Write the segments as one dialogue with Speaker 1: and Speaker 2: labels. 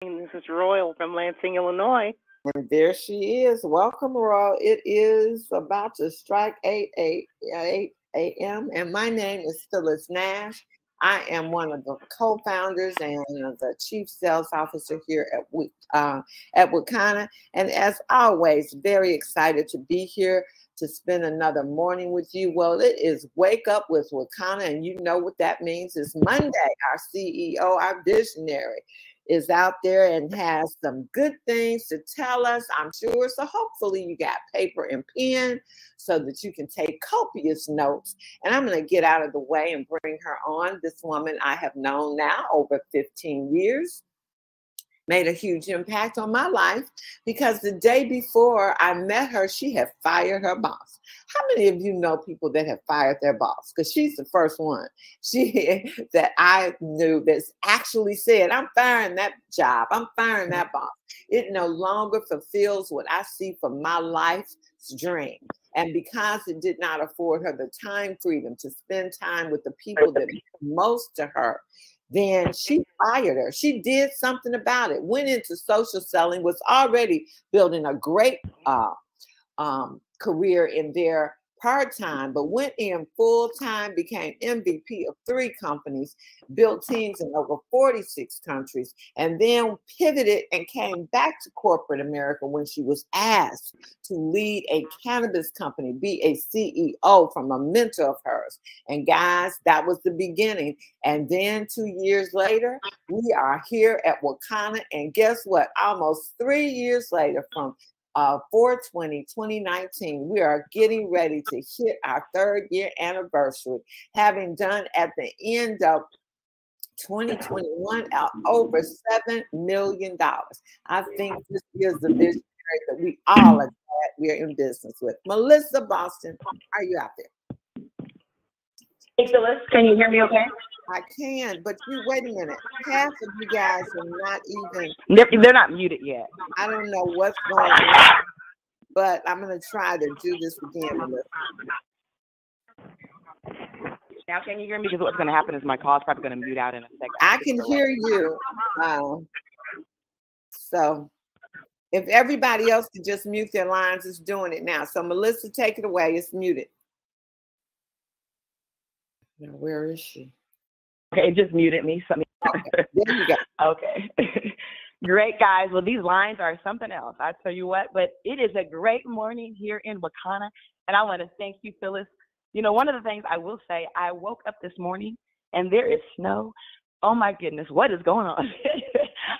Speaker 1: This is Royal from Lansing, Illinois.
Speaker 2: And there she is. Welcome, Royal. It is about to strike 8 a.m. And my name is Phyllis Nash. I am one of the co-founders and the chief sales officer here at Wakanna. And as always, very excited to be here to spend another morning with you. Well, it is Wake Up with Wakanna, and you know what that means. It's Monday. Our CEO, our visionary, is out there and has some good things to tell us, I'm sure. So hopefully you got paper and pen so that you can take copious notes. And I'm going to get out of the way and bring her on. This woman I have known now over 15 years. Made a huge impact on my life because the day before I met her, she had fired her boss. How many of you know people that have fired their boss? Because she's the first one that I knew that's actually said, I'm firing that job. I'm firing that boss. It no longer fulfills what I see for my life's dream. And because it did not afford her the time freedom to spend time with the people that matter most to her, then she fired her. She did something about it, went into social selling, was already building a great career in there part-time, but went in full-time, became MVP of 3 companies, built teams in over 46 countries, and then pivoted and came back to corporate America when she was asked to lead a cannabis company, be a CEO from a mentor of hers. And guys, that was the beginning. And then 2 years later, we are here at Wakanna, and guess what? Almost 3 years later, from 4/20/2019, we are getting ready to hit our 3rd year anniversary, having done at the end of 2021 over $7 million. I think this is the visionary that we all are glad we're in business with. Melissa Boston, are you out there?
Speaker 3: Hey, Phyllis, can you hear me okay?
Speaker 2: I can, but wait a minute. Half of you guys are not even.
Speaker 1: They're not muted yet.
Speaker 2: I don't know what's going on, but I'm going to try to do this again, Melissa.
Speaker 1: Now, can you hear me? Because what's going to happen is my call is probably going to mute out in a second.
Speaker 2: I can hear you. So if everybody else could just mute their lines, it's doing it now. So Melissa, take it away. It's muted. Now, where is she?
Speaker 1: Okay, it just muted me. So
Speaker 2: okay, there you go.
Speaker 1: Okay. Great, guys. Well, these lines are something else. I tell you what, but it is a great morning here in Wakanna, and I want to thank you, Phyllis. You know, one of the things I will say, I woke up this morning and there is snow. Oh my goodness, what is going on?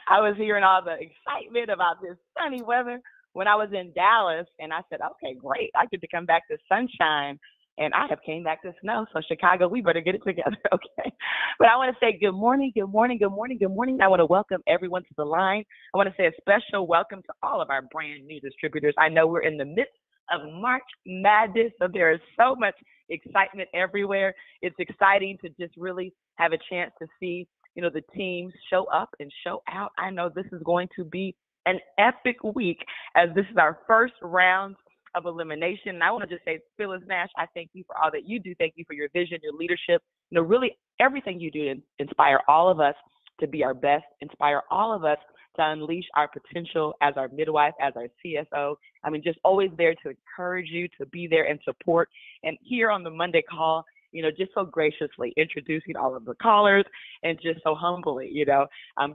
Speaker 1: I was hearing all the excitement about this sunny weather when I was in Dallas, and I said, okay, great. I get to come back to sunshine. And I have came back to snow. So Chicago, we better get it together, okay? But I want to say good morning, good morning, good morning, good morning. I want to welcome everyone to the line. I want to say a special welcome to all of our brand new distributors. I know we're in the midst of March Madness, so there is so much excitement everywhere. It's exciting to just really have a chance to see, you know, the teams show up and show out. I know this is going to be an epic week as this is our first round of elimination. And I want to just say, Phyllis Nash, I thank you for all that you do. Thank you for your vision, your leadership, you know, really everything you do to inspire all of us to be our best, inspire all of us to unleash our potential as our midwife, as our CSO. I mean, just always there to encourage you, to be there and support. And here on the Monday call, you know, just so graciously introducing all of the callers and just so humbly, you know,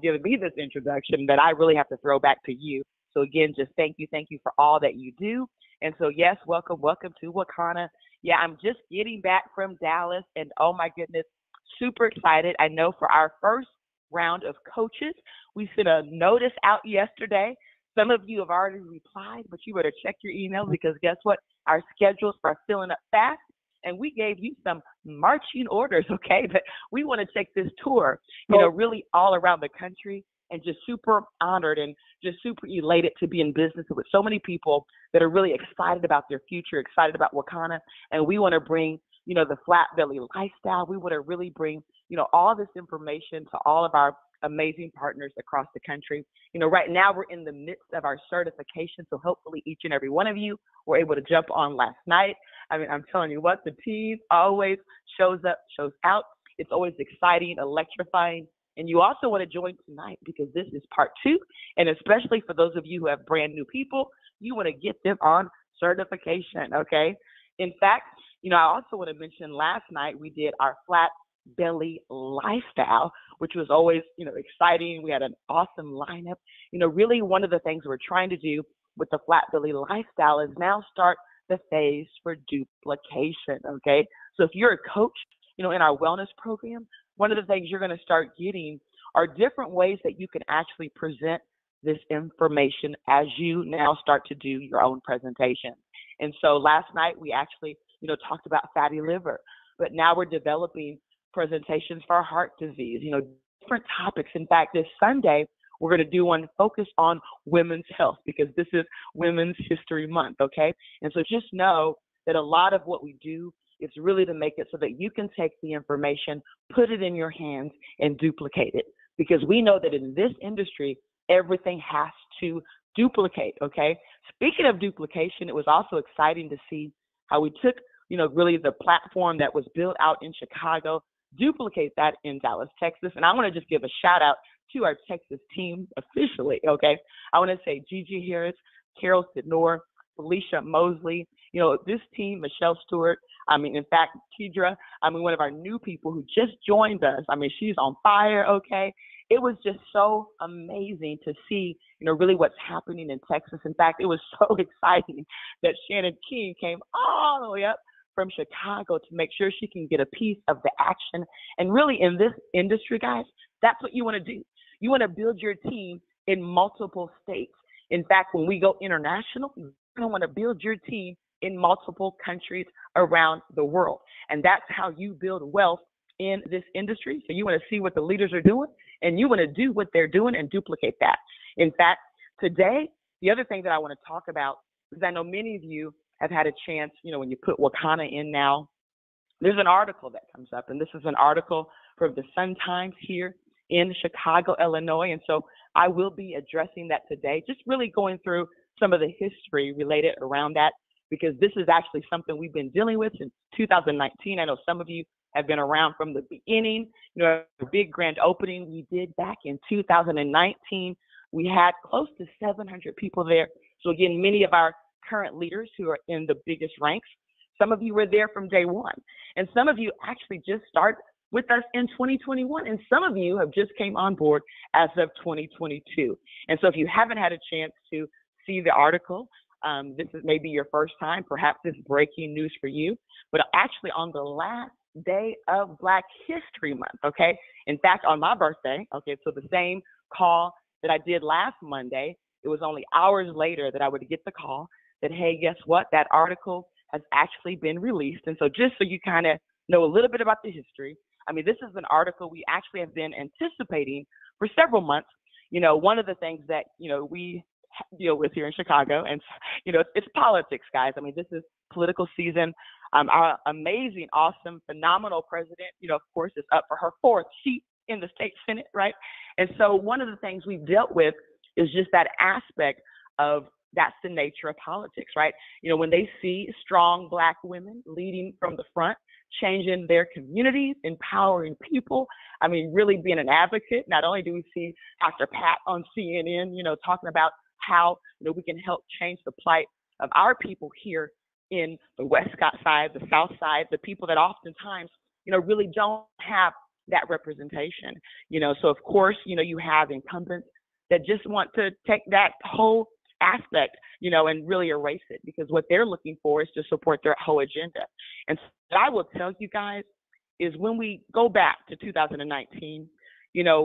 Speaker 1: giving me this introduction that I really have to throw back to you. So again, just thank you for all that you do. And so, yes, welcome to Wakanna. Yeah, I'm just getting back from Dallas, and oh my goodness, super excited. I know for our first round of coaches, we sent a notice out yesterday. Some of you have already replied, but you better check your email because guess what? Our schedules are filling up fast, and we gave you some marching orders, okay? But we want to take this tour, you know, really all around the country. And just super honored and just super elated to be in business with so many people that are really excited about their future, excited about Wakanna. And we want to bring, you know, the flat belly lifestyle. We want to really bring, you know, all this information to all of our amazing partners across the country. You know, right now we're in the midst of our certification. So hopefully each and every one of you were able to jump on last night. I mean, I'm telling you what, the team always shows up, shows out. It's always exciting, electrifying. And you also want to join tonight because this is part 2. And especially for those of you who have brand new people, you want to get them on certification, okay? In fact, I also want to mention last night we did our flat belly lifestyle, which was always, exciting. We had an awesome lineup. Really one of the things we're trying to do with the flat belly lifestyle is now start the phase for duplication, okay? So if you're a coach, in our wellness program, one of the things you're going to start getting are different ways that you can actually present this information as you now start to do your own presentation. And so last night we actually, talked about fatty liver, but now we're developing presentations for heart disease, different topics. In fact, this Sunday, we're going to do one focused on women's health because this is Women's History Month, okay? And so just know that a lot of what we do is really to make it so that you can take the information, put it in your hands, and duplicate it. Because we know that in this industry, everything has to duplicate, okay? Speaking of duplication, it was also exciting to see how we took, really the platform that was built out in Chicago, duplicate that in Dallas, Texas. And I want to just give a shout out to our Texas team officially, okay? I want to say Gigi Harris, Carol Sidnor, Felicia Mosley, this team, Michelle Stewart, in fact, Tidra, one of our new people who just joined us. She's on fire, okay? It was just so amazing to see, really what's happening in Texas. In fact, it was so exciting that Shannon King came all the way up from Chicago to make sure she can get a piece of the action. And really in this industry, guys, that's what you want to do. You want to build your team in multiple states. In fact, when we go international, you're going to want to build your team in multiple countries around the world. And that's how you build wealth in this industry. So you want to see what the leaders are doing, and you want to do what they're doing and duplicate that. In fact, today, the other thing that I want to talk about is I know many of you have had a chance, when you put Wakanna in now, there's an article that comes up, and this is an article from the Sun-Times here in Chicago, Illinois. And so I will be addressing that today, just really going through some of the history related around that, because this is actually something we've been dealing with since 2019. I know some of you have been around from the beginning. A big grand opening we did back in 2019. We had close to 700 people there. So again, many of our current leaders who are in the biggest ranks, some of you were there from day one. And some of you actually just started with us in 2021. And some of you have just came on board as of 2022. And so if you haven't had a chance to see the article, this is maybe your first time, perhaps it's breaking news for you, but actually on the last day of Black History Month, okay? In fact, on my birthday, okay, so the same call that I did last Monday, it was only hours later that I would get the call that, hey, guess what? That article has actually been released. And so just so you kind of know a little bit about the history, this is an article we actually have been anticipating for several months. One of the things that, we deal with here in Chicago, and, it's politics, guys. This is political season. Our amazing, awesome, phenomenal president, of course, is up for her 4th seat in the state Senate, right? And so one of the things we've dealt with is just that aspect of that's the nature of politics, right? When they see strong Black women leading from the front, changing their communities, empowering people, really being an advocate. Not only do we see Dr. Pat on CNN, talking about how we can help change the plight of our people here in the West side, the South side, the people that oftentimes, really don't have that representation. So of course, you have incumbents that just want to take that whole aspect, and really erase it, because what they're looking for is to support their whole agenda. And so what I will tell you guys is when we go back to 2019,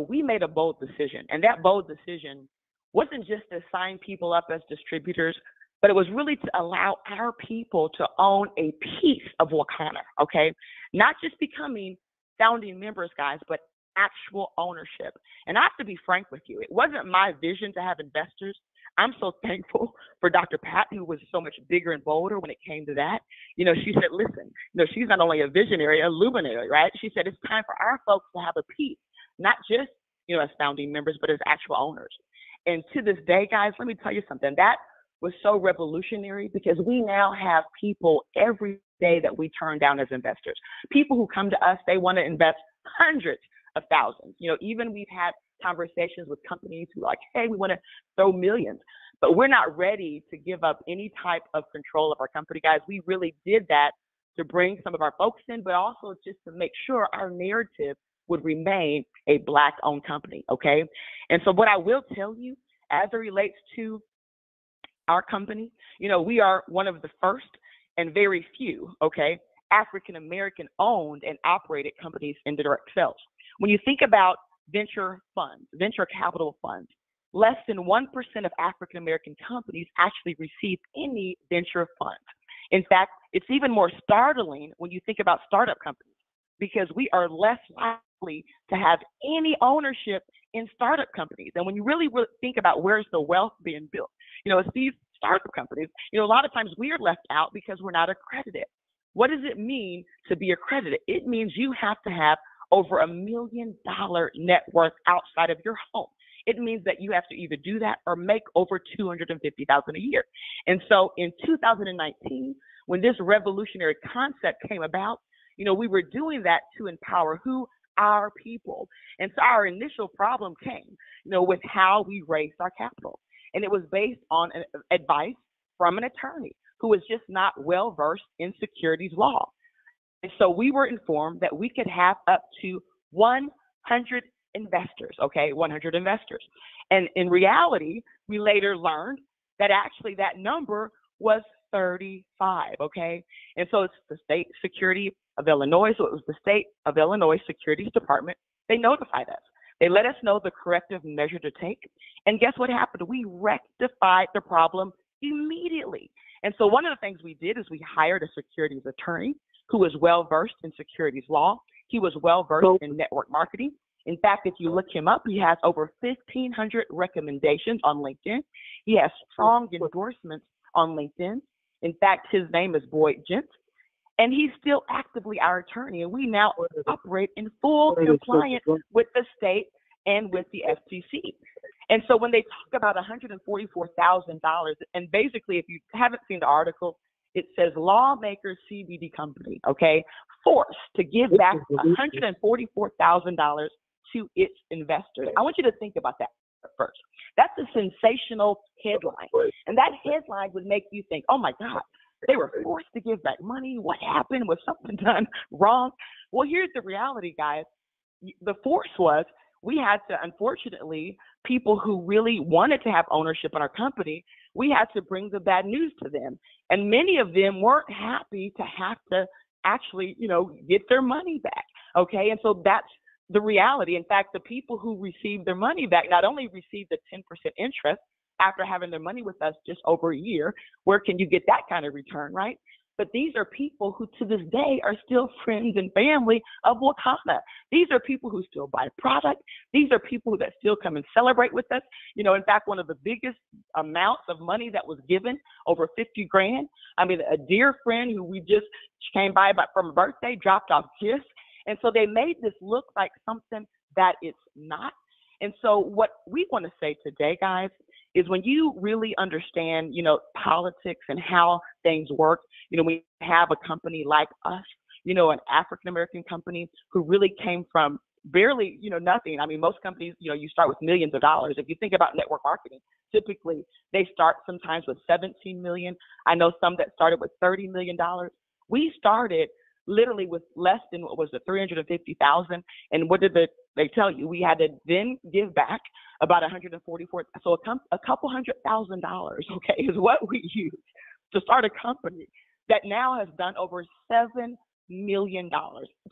Speaker 1: we made a bold decision, and that bold decision wasn't just to sign people up as distributors, but it was really to allow our people to own a piece of Wakanna, okay? Not just becoming founding members, guys, but actual ownership. And I have to be frank with you, it wasn't my vision to have investors. I'm so thankful for Dr. Pat, who was so much bigger and bolder when it came to that. She said, listen, she's not only a visionary, a luminary, right? She said, it's time for our folks to have a piece, not just, as founding members, but as actual owners. And to this day, guys, let me tell you something. That was so revolutionary, because we now have people every day that we turn down as investors. People who come to us, they want to invest hundreds of thousands. Even we've had conversations with companies who are like, hey, we want to throw millions, but we're not ready to give up any type of control of our company, guys. We really did that to bring some of our folks in, but also just to make sure our narrative would remain a Black-owned company, okay? And so what I will tell you as it relates to our company, we are one of the first and very few, okay, African-American owned and operated companies in direct sales. When you think about venture funds, venture capital funds, less than 1% of African-American companies actually receive any venture funds. In fact, it's even more startling when you think about startup companies, because we are less likely to have any ownership in startup companies. And when you really think about where's the wealth being built, it's these startup companies. A lot of times we are left out because we're not accredited. What does it mean to be accredited? It means you have to have over $1 million net worth outside of your home. It means that you have to either do that or make over $250,000 a year. And so in 2019, when this revolutionary concept came about, we were doing that to empower our people. And so our initial problem came, with how we raised our capital. And it was based on advice from an attorney who was just not well versed in securities law. And so we were informed that we could have up to 100 investors, okay, 100 investors. And in reality, we later learned that actually that number was 35, okay? And so it's the State Security of Illinois. So it was the State of Illinois Securities Department. They notified us. They let us know the corrective measure to take. And guess what happened? We rectified the problem immediately. And so one of the things we did is we hired a securities attorney who was well-versed in securities law. He was well-versed in network marketing. In fact, if you look him up, he has over 1,500 recommendations on LinkedIn. He has strong endorsements on LinkedIn. In fact, his name is Boyd Gent, and he's still actively our attorney. And we now operate in full compliance with the state and with the FTC. And so when they talk about $144,000, and basically, if you haven't seen the article, it says lawmakers CBD company, okay, forced to give back $144,000 to its investors. I want you to think about that first. That's a sensational headline. And that headline would make you think, oh my God, they were forced to give back money. What happened? Was something done wrong? Well, here's the reality, guys. The force was we had to, unfortunately, people who really wanted to have ownership in our company, we had to bring the bad news to them. And many of them weren't happy to have to actually, get their money back. Okay. And so that's the reality. In fact, the people who received their money back not only received the 10% interest after having their money with us just over a year. Where can you get that kind of return, right? But these are people who to this day are still friends and family of Wakanna. These are people who still buy product. These are people that still come and celebrate with us. In fact, one of the biggest amounts of money that was given, over 50 grand. I mean, a dear friend who we just came by from a birthday dropped off gifts. And so they made this look like something that it's not. And so what we want to say today, guys, is when you really understand, politics and how things work, we have a company like us, an African-American company who really came from barely, nothing. I mean, most companies, you start with millions of dollars. If you think about network marketing, typically they start sometimes with 17 million. I know some that started with $30 million. We started literally with less than, what was it, 350,000. And what did they tell you? We had to then give back about 144. So a couple $100,000, okay, is what we used to start a company that now has done over $7 million.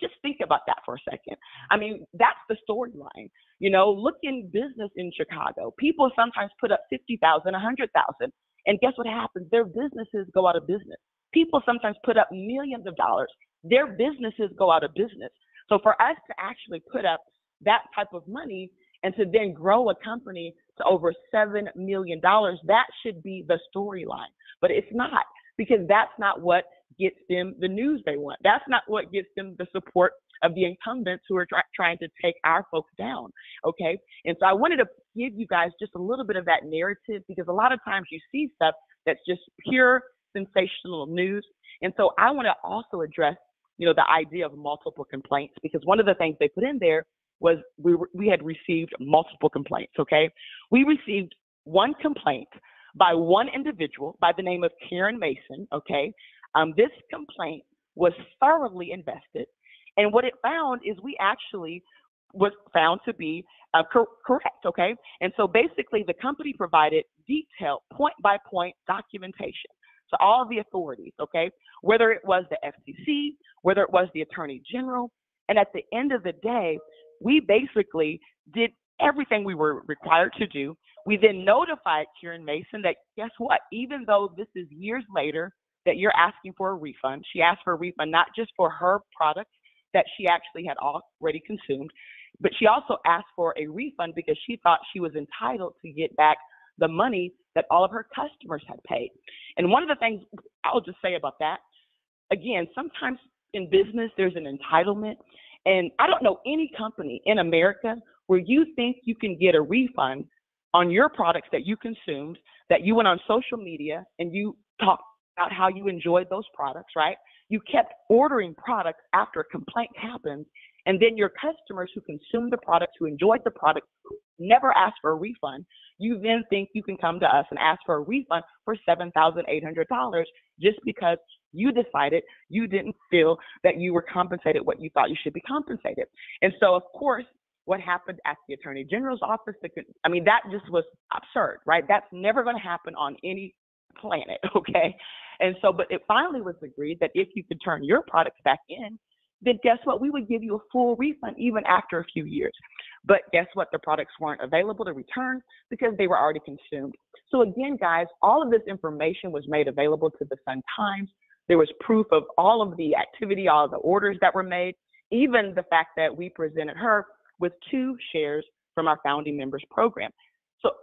Speaker 1: Just think about that for a second. I mean, that's the storyline. Look in business in Chicago. People sometimes put up 50,000, 100,000, and guess what happens? Their businesses go out of business. People sometimes put up millions of dollars. Their businesses go out of business. So for us to actually put up that type of money and to then grow a company to over $7 million, that should be the storyline. But it's not, because that's not what gets them the news they want. That's not what gets them the support of the incumbents who are trying to take our folks down, okay? And so I wanted to give you guys just a little bit of that narrative, because a lot of times you see stuff that's just pure sensational news. And so I want to also address, the idea of multiple complaints, because one of the things they put in there was we had received multiple complaints, okay? We received one complaint by one individual by the name of Karen Mason, okay? This complaint was thoroughly invested, and what it found is we actually was found to be correct, okay? And so basically the company provided detailed point-by-point documentation to all of the authorities, okay? Whether it was the FCC, whether it was the Attorney General, and at the end of the day, we basically did everything we were required to do. We then notified Karen Mason that, guess what, even though this is years later that you're asking for a refund, she asked for a refund not just for her products that she actually had already consumed, but she also asked for a refund because she thought she was entitled to get back the money that all of her customers had paid. And one of the things I'll just say about that, again, sometimes in business, there's an entitlement. And I don't know any company in America where you think you can get a refund on your products that you consumed, that you went on social media and you talked about how you enjoyed those products, right? You kept ordering products after a complaint happened, and then your customers who consumed the products, who enjoyed the product, never asked for a refund. You then think you can come to us and ask for a refund for $7,800 just because you decided you didn't feel that you were compensated what you thought you should be compensated. And so, of course, what happened at the Attorney General's office, I mean, that just was absurd, right? That's never going to happen on any planet, okay? And so, but it finally was agreed that if you could turn your products back in, then guess what? We would give you a full refund even after a few years. But guess what? The products weren't available to return because they were already consumed. So again, guys, all of this information was made available to the Sun-Times. There was proof of all of the activity, all of the orders that were made, even the fact that we presented her with 2 shares from our founding members program.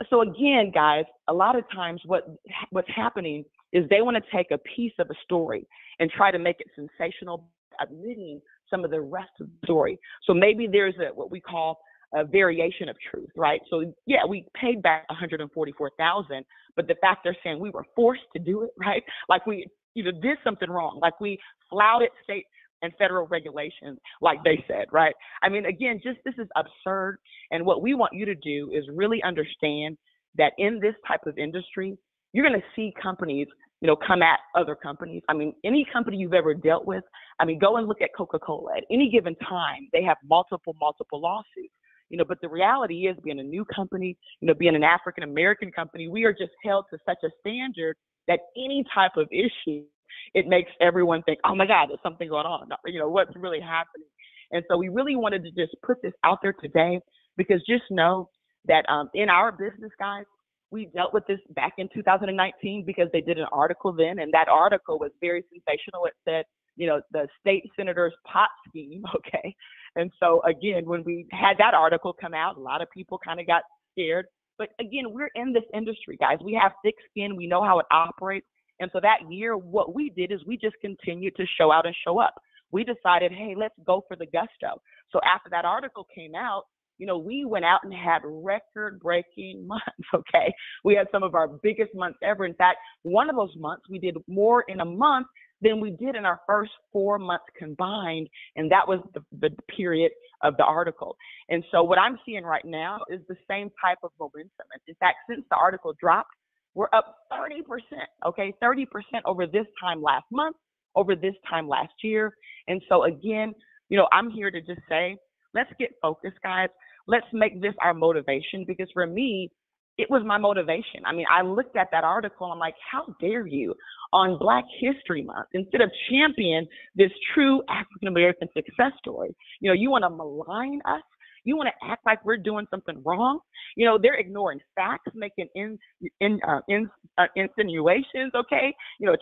Speaker 1: So again, guys, a lot of times what's happening is they want to take a piece of a story and try to make it sensational, omitting some of the rest of the story. So maybe there's what we call a variation of truth, right? So yeah, we paid back $144,000, but the fact they're saying we were forced to do it, right? Like we either did something wrong, like we flouted state and federal regulations, like they said, right? I mean, again, just this is absurd. And what we want you to do is really understand that in this type of industry, you're going to see companies, come at other companies. I mean, any company you've ever dealt with, I mean, go and look at Coca-Cola. At any given time, they have multiple lawsuits. But the reality is, being a new company, being an African-American company, we are just held to such a standard that any type of issue, it makes everyone think, oh my God, there's something going on, what's really happening. And so we really wanted to just put this out there today, because just know that in our business, guys, we dealt with this back in 2019 because they did an article then, and that article was very sensational. It said, the state senator's pot scheme, okay? And so again, when we had that article come out, a lot of people kind of got scared. But again, we're in this industry, guys. We have thick skin. We know how it operates. And so that year, what we did is we just continued to show out and show up. We decided, hey, let's go for the gusto. So after that article came out, we went out and had record-breaking months, okay? We had some of our biggest months ever. In fact, one of those months, we did more in a month than we did in our first 4 months combined, and that was the period of the article. And so what I'm seeing right now is the same type of momentum. In fact, since the article dropped, we're up 30%, okay? 30% over this time last month, over this time last year. And so again, I'm here to just say, let's get focused, guys. Let's make this our motivation, because for me, it was my motivation. I mean, I looked at that article and I'm like, how dare you on Black History Month, instead of champion this true African-American success story, you want to malign us. You want to act like we're doing something wrong. They're ignoring facts, making insinuations, okay?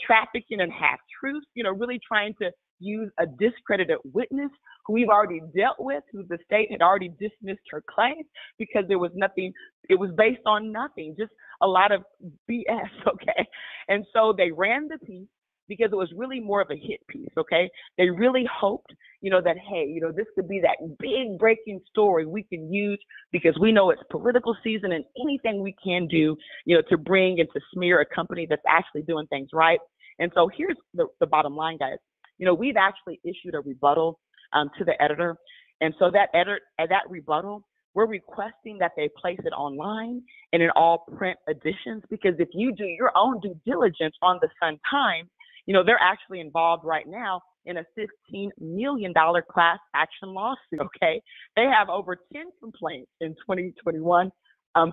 Speaker 1: Trafficking and half-truths, really trying to use a discredited witness who we've already dealt with, who the state had already dismissed her claims because there was nothing, it was based on nothing, just a lot of BS, okay? And so they ran the piece because it was really more of a hit piece, okay? They really hoped, that, hey, this could be that big breaking story we can use because we know it's political season, and anything we can do, to bring and to smear a company that's actually doing things right. And so here's the bottom line, guys. We've actually issued a rebuttal to the editor, And so that that rebuttal, we're requesting that they place it online and in all print editions, because if you do your own due diligence on the Sun-Times, they're actually involved right now in a $15 million class action lawsuit, okay? They have over 10 complaints in 2021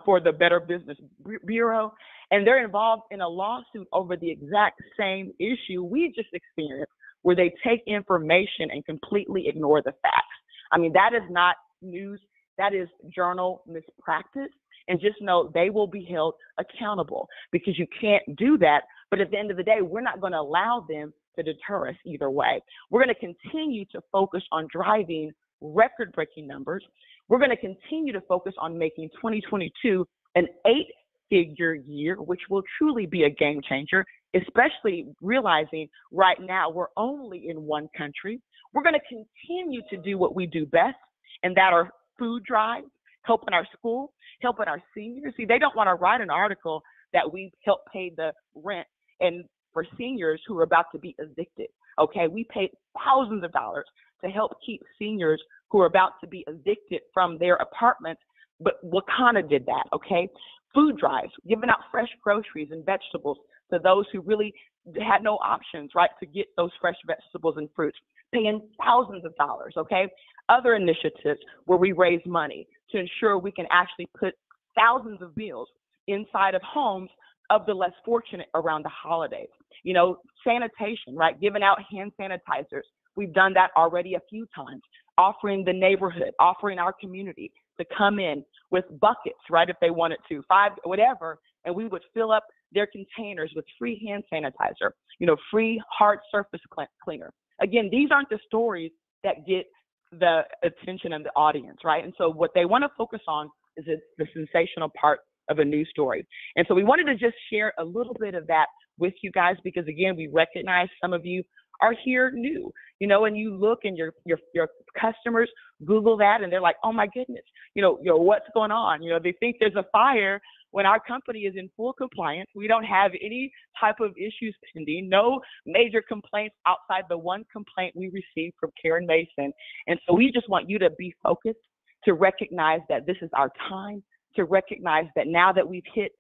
Speaker 1: for the Better Business Bureau, and they're involved in a lawsuit over the exact same issue we just experienced, where they take information and completely ignore the facts. I mean, that is not news. That is journal mispractice. And just know they will be held accountable, because you can't do that. But at the end of the day, we're not going to allow them to deter us either way. We're going to continue to focus on driving record-breaking numbers. We're going to continue to focus on making 2022 an 8-figure year, which will truly be a game changer, especially realizing right now we're only in one country. We're going to continue to do what we do best, and that are food drives, helping our school, helping our seniors. See, they don't want to write an article that we help pay the rent and for seniors who are about to be evicted. Okay, we paid thousands of dollars to help keep seniors who are about to be evicted from their apartments, but Wakanna did that. Okay, food drives, giving out fresh groceries and vegetables to those who really had no options, right, to get those fresh vegetables and fruits, paying thousands of dollars. Okay, other initiatives where we raise money to ensure we can actually put thousands of meals inside of homes of the less fortunate around the holidays. Sanitation, right? Giving out hand sanitizers. We've done that already a few times. Offering the neighborhood, offering our community to come in with buckets, right? If they wanted to, 5, whatever, and we would fill up their containers with free hand sanitizer, free hard surface cleaner. Again, these aren't the stories that get the attention of the audience, right? And so what they want to focus on is the sensational part of a news story. And so we wanted to just share a little bit of that with you guys, because again, we recognize some of you are here new, and you look and your customers Google that and they're like, oh my goodness, what's going on? They think there's a fire when our company is in full compliance. We don't have any type of issues pending, no major complaints outside the one complaint we received from Karen Mason. And so we just want you to be focused, to recognize that this is our time, to recognize that now that we've hit,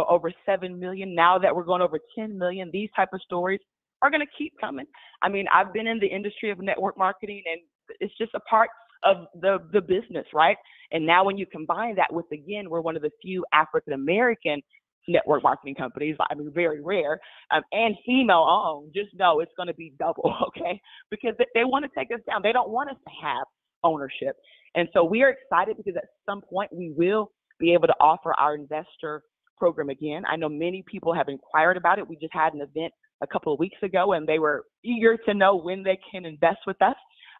Speaker 1: over 7 million, now that we're going over 10 million, these type of stories are going to keep coming. I mean, I've been in the industry of network marketing, and it's just a part of the business, right? And now when you combine that with, again, we're one of the few African-American network marketing companies, I mean, very rare, and female owned, just know it's going to be double, okay? Because they want to take us down. They don't want us to have ownership. And so we are excited, because at some point we will be able to offer our investor program again. I know many people have inquired about it. We just had an event a couple of weeks ago, and they were eager to know when they can invest with us.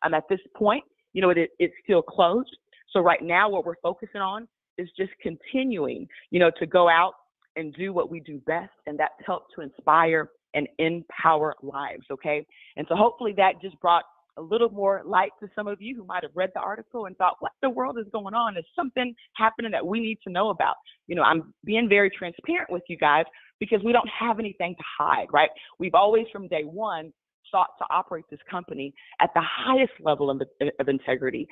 Speaker 1: At this point, it's still closed. So right now what we're focusing on is just continuing, to go out and do what we do best, and that's help to inspire and empower lives, okay? And so hopefully that just brought a little more light to some of you who might have read the article and thought, what the world is going on? Is something happening that we need to know about? I'm being very transparent with you guys, because we don't have anything to hide, right? We've always from day one sought to operate this company at the highest level of integrity.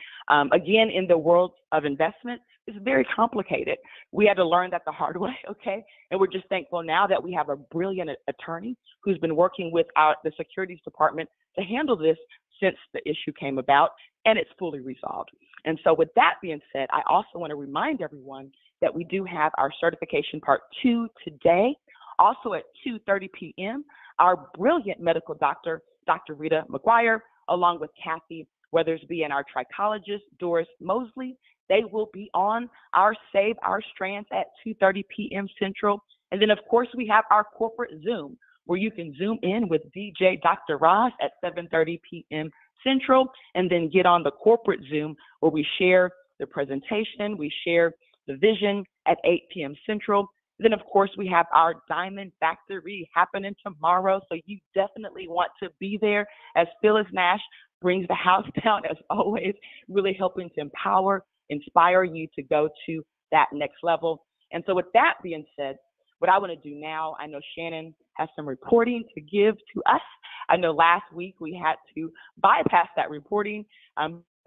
Speaker 1: Again, in the world of investment, it's very complicated. We had to learn that the hard way, okay? And we're just thankful now that we have a brilliant attorney who's been working with the Securities Department to handle this since the issue came about, and it's fully resolved. And so with that being said, I also want to remind everyone that we do have our certification part 2 today. Also at 2:30 p.m., our brilliant medical doctor, Dr. Rita McGuire, along with Kathy Weathersby and our trichologist, Doris Mosley, they will be on our Save Our Strands at 2:30 p.m. Central. And then, of course, we have our corporate Zoom, where you can Zoom in with DJ Dr. Ross at 7:30 p.m. Central, and then get on the corporate Zoom where we share the presentation, we share the vision at 8 p.m. Central. Then, of course, we have our Diamond Factory happening tomorrow, so you definitely want to be there, as Phyllis Nash brings the house down, as always, really helping to empower, inspire you to go to that next level. And so with that being said, what I want to do now, I know Shannon has some reporting to give to us. I know last week we had to bypass that reporting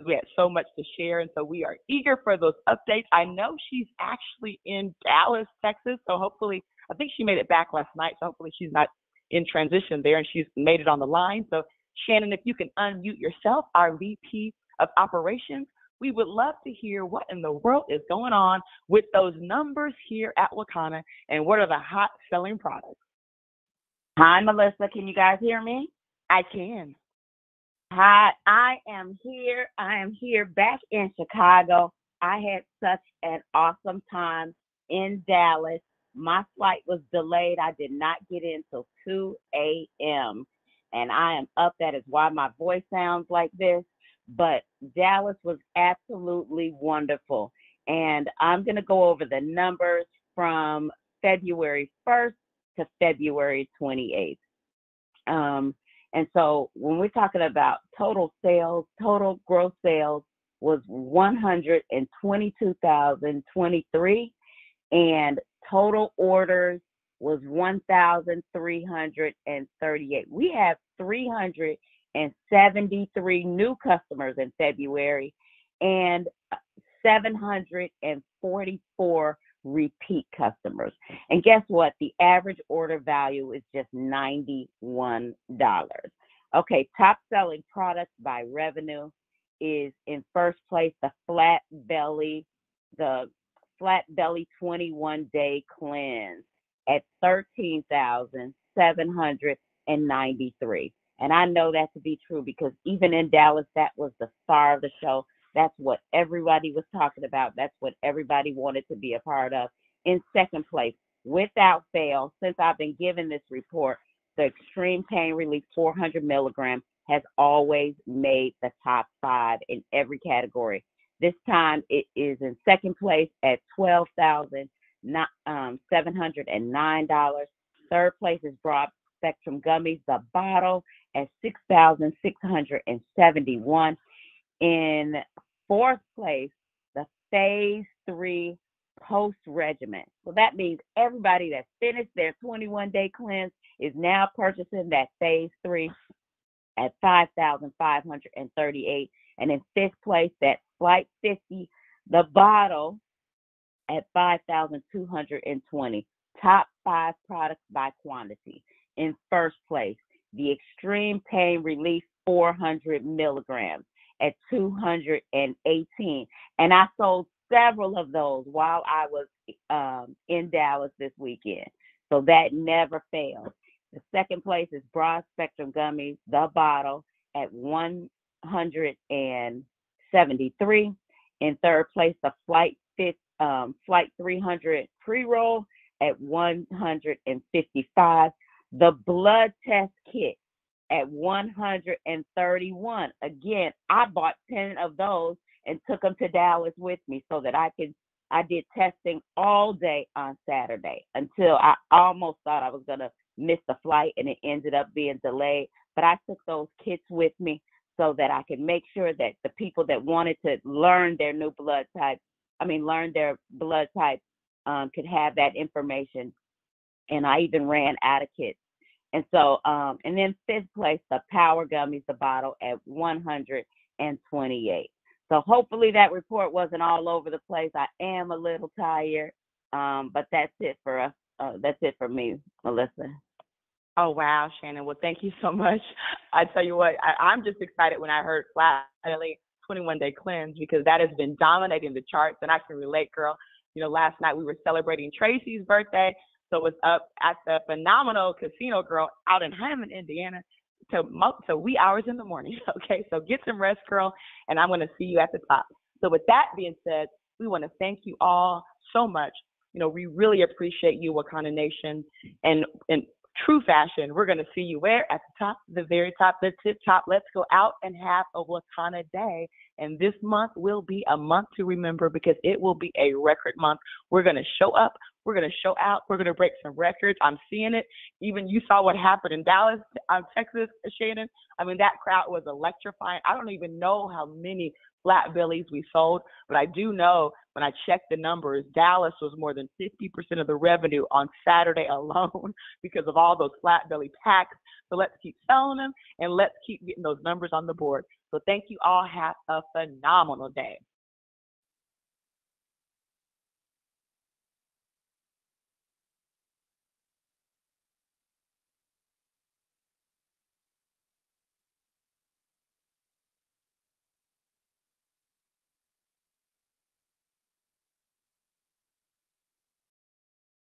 Speaker 1: We had so much to share, and so we are eager for those updates. I know she's actually in Dallas, Texas, so hopefully, I think she made it back last night, so hopefully she's not in transition there, and she's made it on the line. So, Shannon, if you can unmute yourself, our VP of Operations, we would love to hear what in the world is going on with those numbers here at Wakanna, and what are the hot selling products?
Speaker 4: Hi, Melissa. Can you guys hear me?
Speaker 1: I can.
Speaker 4: Hi, I am here. I am here back in Chicago. I had such an awesome time in Dallas. My flight was delayed. I did not get in till 2 a.m. and I am up. That is why my voice sounds like this. But Dallas was absolutely wonderful. And I'm going to go over the numbers from February 1st to February 28th. And so when we're talking about total sales, total gross sales was 122,023, and total orders was 1,338. We have 373 new customers in February and 744 repeat customers. And guess what? The average order value is just $91. Okay, top selling products by revenue is in first place the flat belly 21-day cleanse at 13,793. And I know that to be true because even in Dallas, that was the star of the show. That's what everybody was talking about. That's what everybody wanted to be a part of. In second place, without fail, since I've been given this report, the Extreme Pain Relief 400 milligram has always made the top 5 in every category. This time it is in second place at $12,709. Third place is Broad Spectrum Gummies, the bottle, at $6,671. In fourth place, the phase 3 post regimen. So that means everybody that finished their 21-day cleanse is now purchasing that phase 3 at $5,538. And in fifth place, that Flight 50, the bottle, at $5,220. Top 5 products by quantity. In first place, the Extreme Pain Relief 400 milligrams at $218. And I sold several of those while I was in Dallas this weekend. So that never fails. The second place is Broad Spectrum Gummies, the bottle, at $173. In third place, the Flight 300 pre-roll at $155. The blood test kit at $131. Again, I bought 10 of those and took them to Dallas with me so that I did testing all day on Saturday until I almost thought I was going to miss the flight, and it ended up being delayed. But I took those kits with me so that I could make sure that the people that wanted to learn their blood type could have that information. And I even ran out of kits. And so, and then fifth place, the Power Gummies, the bottle, at $128. So hopefully that report wasn't all over the place. I am a little tired, but that's it for us. That's it for me, Melissa.
Speaker 1: Oh, wow, Shannon. Well, thank you so much. I tell you what, I'm just excited when I heard Flat Belly 21-day cleanse because that has been dominating the charts, and I can relate, girl. You know, last night we were celebrating Tracy's birthday, so it was up at the phenomenal Casino Girl out in Hammond, Indiana, to wee hours in the morning. Okay, so get some rest, girl, and I'm going to see you at the top. So with that being said, we want to thank you all so much. You know, we really appreciate you, Wakanna Nation, and in true fashion, we're going to see you where? At the top, the very top, the tip top. Let's go out and have a Wakanna day. And this month will be a month to remember because it will be a record month. We're going to show up. We're going to show out. We're going to break some records. I'm seeing it. Even you saw what happened in Dallas, Texas, Shannon. I mean, that crowd was electrifying. I don't even know how many flat bellies we sold, but I do know when I checked the numbers, Dallas was more than 50% of the revenue on Saturday alone because of all those flat belly packs. So let's keep selling them and let's keep getting those numbers on the board. So thank you all. Have a phenomenal day.